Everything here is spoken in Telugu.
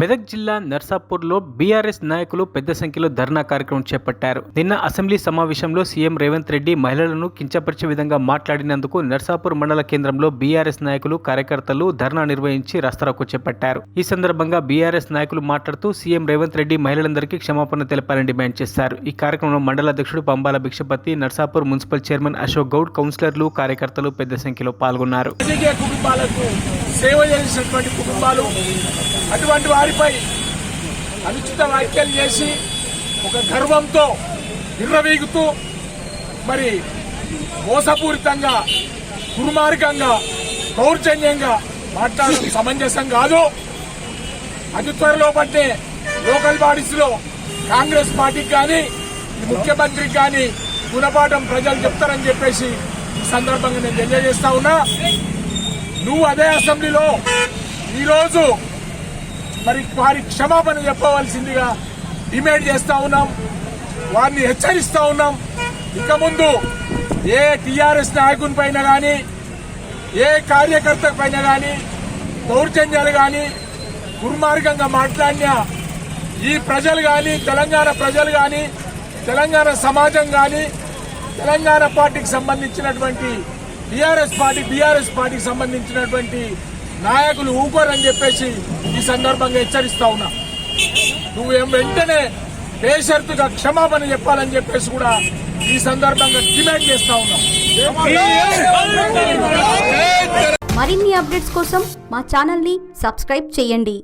మెదక్ జిల్లా నర్సాపూర్లో బీఆర్ఎస్ నాయకులు పెద్ద సంఖ్యలో ధర్నా కార్యక్రమం చేపట్టారు. నిన్న అసెంబ్లీ సమావేశంలో సీఎం రేవంత్ రెడ్డి మహిళలను కించపరిచే విధంగా మాట్లాడినందుకు నర్సాపూర్ మండల కేంద్రంలో బీఆర్ఎస్ నాయకులు కార్యకర్తలు ధర్నా నిర్వహించి రాస్తారోకో చేపట్టారు. ఈ సందర్భంగా బీఆర్ఎస్ నాయకులు మాట్లాడుతూ సీఎం రేవంత్ రెడ్డి మహిళలందరికీ క్షమాపణ తెలపాలని డిమాండ్ చేశారు. ఈ కార్యక్రమంలో మండల అధ్యక్షుడు పంబాల భిక్షపతి, నర్సాపూర్ మున్సిపల్ చైర్మన్ అశోక్ గౌడ్, కౌన్సిలర్లు, కార్యకర్తలు పెద్ద సంఖ్యలో పాల్గొన్నారు. అటువంటి వారిపై అనుచిత వ్యాఖ్యలు చేసి ఒక గర్వంతో విర్రవీగుతూ మరి మోసపూరితంగా, దుర్మార్గంగా, దౌర్జన్యంగా మాట్లాడడం సమంజసం కాదు. అతి త్వరలో పట్టే లోకల్ బాడీస్ లో కాంగ్రెస్ పార్టీకి కానీ ముఖ్యమంత్రికి కానీ గుణపాఠం ప్రజలు చెప్తారని చెప్పేసి ఈ సందర్భంగా నేను తెలియజేస్తా ఉన్నా. నువ్వు అదే అసెంబ్లీలో ఈరోజు మరి వారి క్షమాపణ చెప్పవలసిందిగా డిమాండ్ చేస్తా ఉన్నాం, వారిని హెచ్చరిస్తా ఉన్నాం. ఇక ముందు ఏ టీఆర్ఎస్ నాయకుని పైన కానీ, ఏ కార్యకర్త పైన కానీ దౌర్జన్యాలు కానీ, దుర్మార్గంగా మాట్లాడినా ఈ ప్రజలు కానీ, తెలంగాణ ప్రజలు కానీ, తెలంగాణ సమాజం కానీ, తెలంగాణ పార్టీకి సంబంధించినటువంటి బీఆర్ఎస్ పార్టీకి సంబంధించినటువంటి నాయకులు ఊకోరని చెప్పేసి ఈ సందర్భంగా హెచ్చరిస్తా ఉన్నా. నువ్వేం వెంటనే బేషరతుగా క్షమాపణ చెప్పాలని చెప్పేసి కూడా ఈ సందర్భంగా డిమాండ్ చేస్తా ఉన్నా. మరిన్ని అప్డేట్స్ కోసం మా ఛానల్ ని సబ్స్క్రైబ్ చేయండి.